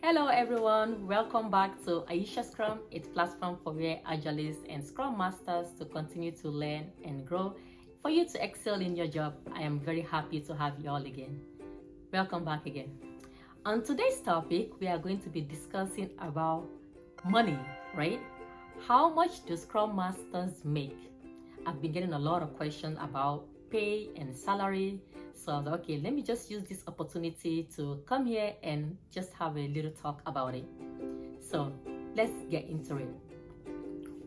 Hello everyone, welcome back to Aisha Scrum, its platform for where agilists and Scrum Masters to continue to learn and grow for you to excel in your job. I am very happy to have you all again. Welcome back again. On today's topic, we are going to be discussing about money, right? How much do Scrum Masters make? I've been getting a lot of questions about pay and salary. So I was like, okay, let me just use this opportunity to come here and just have a little talk about it. So let's get into it.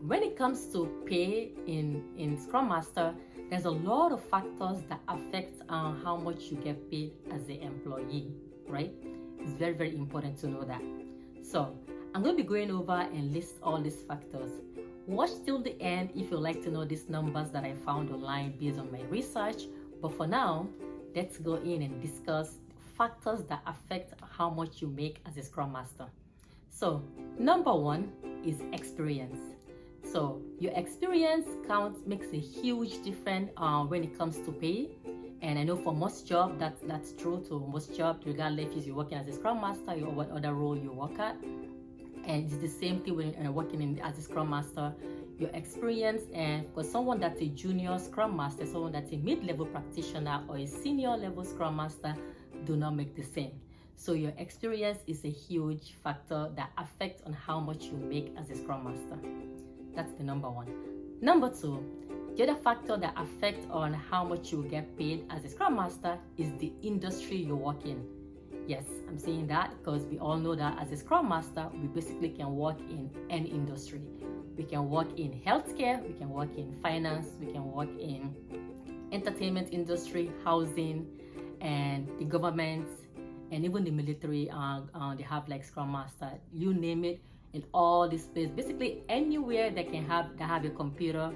When it comes to pay in Scrum Master, there's a lot of factors that affect how much you get paid as an employee, right? It's very, very important to know that. So I'm going to be going over and list all these factors. Watch till the end if you'd like to know these numbers that I found online based on my research. But for now, let's go in and discuss factors that affect how much you make as a Scrum Master. So number one is experience. So your experience makes a huge difference when it comes to pay. And I know for most jobs that's true to most jobs, regardless if you're working as a Scrum Master or what other role you work at. And it's the same thing when you're working as a Scrum Master. Your experience, and for someone that's a junior Scrum Master, someone that's a mid-level practitioner or a senior level Scrum Master do not make the same. So your experience is a huge factor that affects on how much you make as a Scrum Master. That's the number one. Number two, the other factor that affects on how much you get paid as a Scrum Master is the industry you work in. Yes, I'm saying that because we all know that as a Scrum Master, we basically can work in any industry. We can work in healthcare, we can work in finance, we can work in entertainment industry, housing, and the government, and even the military. They have like Scrum Master, you name it, in all this space. Basically, anywhere that have a computer,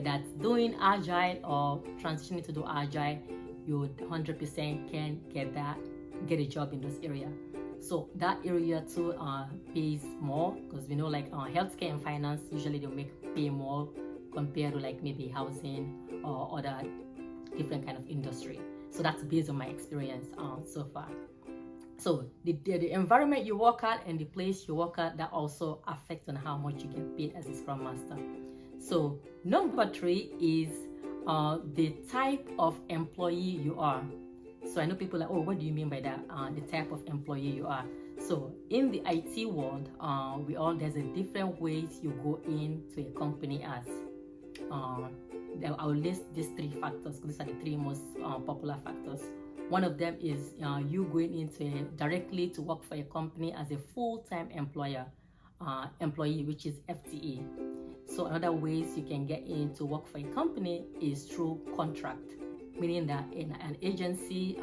that's doing agile or transitioning to do agile, you 100% can get a job in this area. So that area too pays more, because we know like healthcare and finance usually they pay more compared to like maybe housing or other different kind of industry. So that's based on my experience so far. So the environment you work at and the place you work at, that also affects on how much you get paid as a Scrum Master. So number three is the type of employee you are. So I know people are like, oh, what do you mean by that? The type of employee you are. So in the IT world, there's a different ways you go into a company as. I'll list these three factors because these are the three most popular factors. One of them is you going directly to work for a company as a full-time employee, which is FTE. So another ways you can get in to work for a company is through contract. Meaning that an agency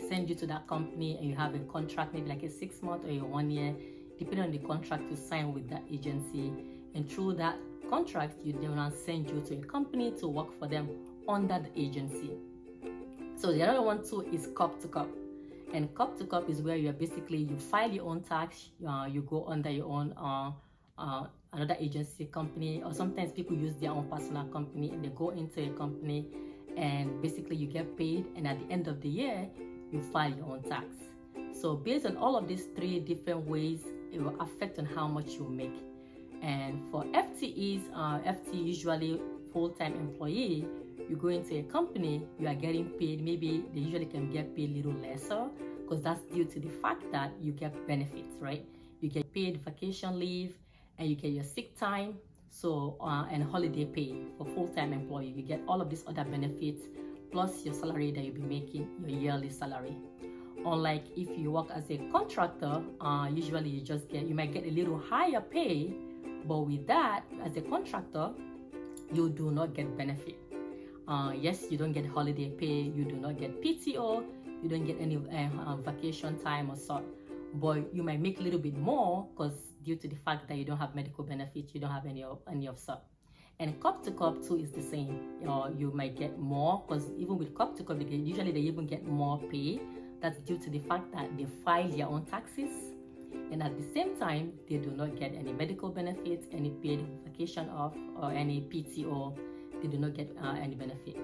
send you to that company and you have a contract, maybe like a 6 month or a 1 year, depending on the contract you sign with that agency. And through that contract, they will send you to a company to work for them under the agency. So the other one too is cup to cup. And cup to cup is where you file your own tax, you go under your own another agency company, or sometimes people use their own personal company and they go into a company and basically you get paid, and at the end of the year you file your own tax. So based on all of these three different ways, it will affect on how much you make. And for FTEs, FTE usually full-time employee, you go into a company, you are getting paid, maybe they usually can get paid a little lesser, because that's due to the fact that you get benefits, right? You get paid vacation leave and you get your sick time. So and holiday pay for full-time employee, you get all of these other benefits plus your salary that you'll be making, your yearly salary. Unlike if you work as a contractor, usually you might get a little higher pay, but with that, as a contractor, you do not get benefit. Yes, you don't get holiday pay, you do not get PTO, you don't get any vacation time or sort, but you might make a little bit more because due to the fact that you don't have medical benefits, you don't have any of such. And cup to cup too is the same. You might get more because even with cup to cup, usually they even get more pay. That's due to the fact that they file their own taxes, and at the same time they do not get any medical benefits, any paid vacation off, or any PTO. They do not get any benefit.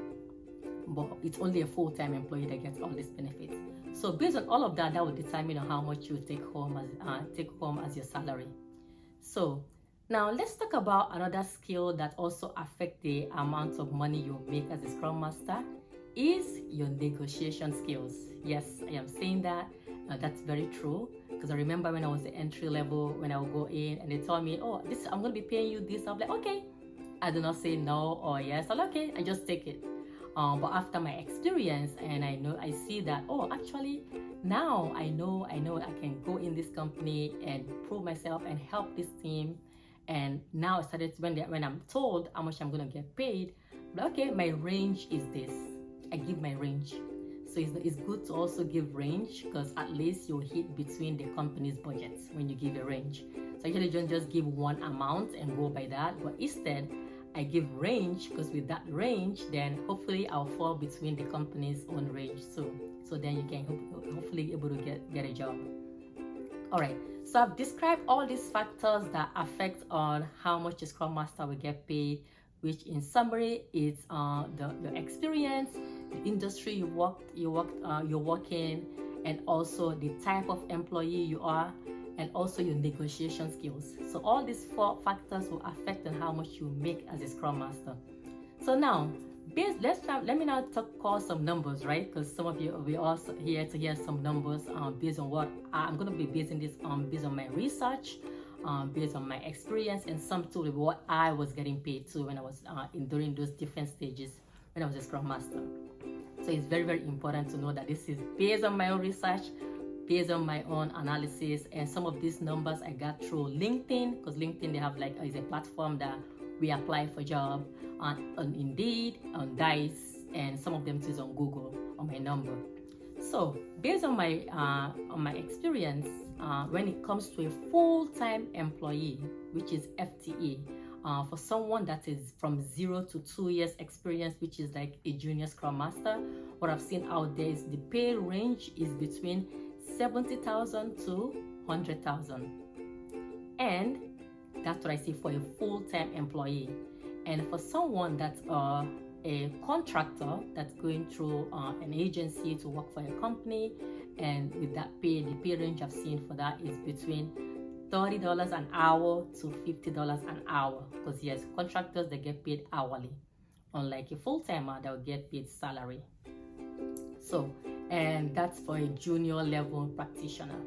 But it's only a full-time employee that gets all these benefits. So based on all of that, that will determine how much you take home as your salary. So now let's talk about another skill that also affects the amount of money you make as a Scrum Master is your negotiation skills. Yes, I am saying that. That's very true, because I remember when I was the entry level, when I would go in and they told me, oh, this I'm going to be paying you this. I'm like, okay. I do not say no or yes. I'm like, okay, I just take it. But after my experience, and I see that, oh, actually, now I know I can go in this company and prove myself and help this team. And now I started when I'm told how much I'm gonna get paid, but okay, my range is this. I give my range. So it's good to also give range, because at least you'll hit between the company's budgets when you give a range. So I usually don't just give one amount and go by that, but instead I give range, because with that range, then hopefully I'll fall between the company's own range. So then you can hopefully able to get a job. All right. So I've described all these factors that affect on how much a Scrum Master will get paid, which in summary is the experience, the industry you work in, and also the type of employee you are, and also your negotiation skills. So all these 4 factors will affect on how much you make as a Scrum Master. So now, let me now call some numbers, right? Because some of you will be also here to hear some numbers based on what I'm going to be basing this on, based on my research, based on my experience, and some too with what I was getting paid too when I was during those different stages when I was a Scrum Master. So it's very, very important to know that this is based on my own research, based on my own analysis, and some of these numbers I got through LinkedIn, because LinkedIn, they have is a platform that we apply for job on Indeed, on Dice, and some of them is on Google on my number. So based on my experience, when it comes to a full-time employee, which is FTE, for someone that is from 0 to 2 years experience, which is like a junior Scrum Master, what I've seen out there is the pay range is between 70,000 to 100,000, and that's what I see for a full-time employee. And for someone that's a contractor that's going through an agency to work for a company, and with that pay, the pay range I've seen for that is between $30 an hour to $50 an hour. Because yes, contractors, they get paid hourly, unlike a full-timer that will get paid salary. So, and that's for a junior level practitioner.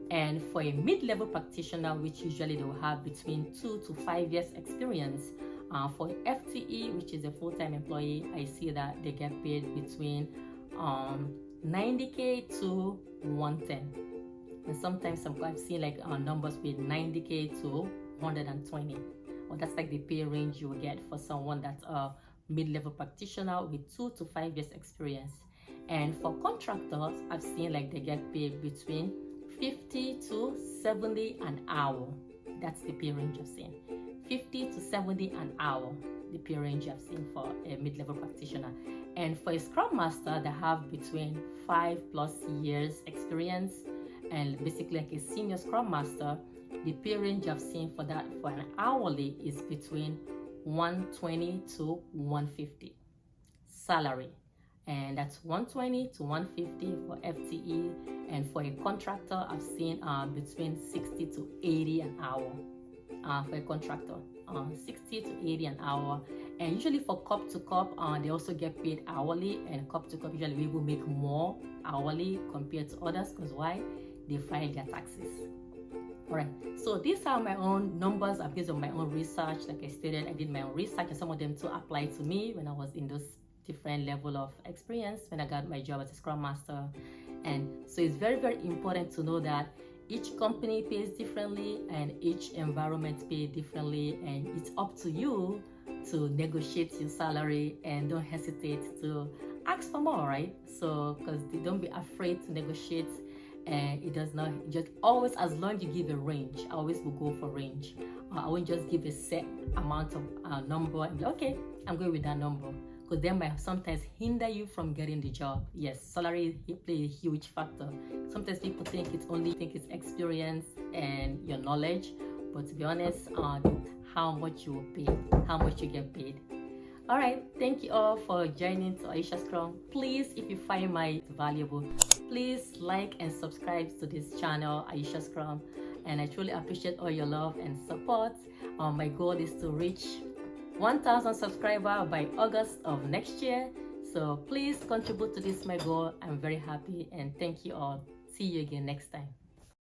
And for a mid-level practitioner, which usually they will have between 2 to 5 years experience, for FTE, which is a full-time employee, I see that they get paid between 90K to 110. And sometimes I've seen numbers with 90K to 120. Well, that's like the pay range you will get for someone that's a mid-level practitioner with 2 to 5 years experience. And for contractors, I've seen they get paid between 50 to 70 an hour. That's the pay range I've seen. 50 to 70 an hour, the pay range I've seen for a mid-level practitioner. And for a Scrum Master, they have between 5+ years experience, and basically like a senior Scrum Master, the pay range I've seen for that for an hourly is between 120 to 150 salary. And that's 120 to 150 for FTE. And for a contractor, I've seen between 60 to 80 an hour. For a contractor, 60 to 80 an hour. And usually for cup to cup, they also get paid hourly, and cup to cup usually we will make more hourly compared to others, because why? They file their taxes. All right, so these are my own numbers based on my own research. Like I stated, I did my own research, and some of them too applied to me when I was in those different level of experience when I got my job as a Scrum Master. And so it's very, very important to know that each company pays differently and each environment pays differently, and it's up to you to negotiate your salary, and don't hesitate to ask for more, right? So, because don't be afraid to negotiate, and it does not just always, as long as you give a range, I always will go for range. I won't just give a set amount of number and be like, okay, I'm going with that number, because they might sometimes hinder you from getting the job. Yes, salary plays a huge factor. Sometimes people think it's experience and your knowledge, but to be honest, how much you will pay, how much you get paid. All right, thank you all for joining to Aisha Scrum. Please, if you find my valuable, please like and subscribe to this channel, Aisha Scrum. And I truly appreciate all your love and support. My goal is to reach 1,000 subscribers by August of next year. So please contribute to this, my goal. I'm very happy and thank you all. See you again next time.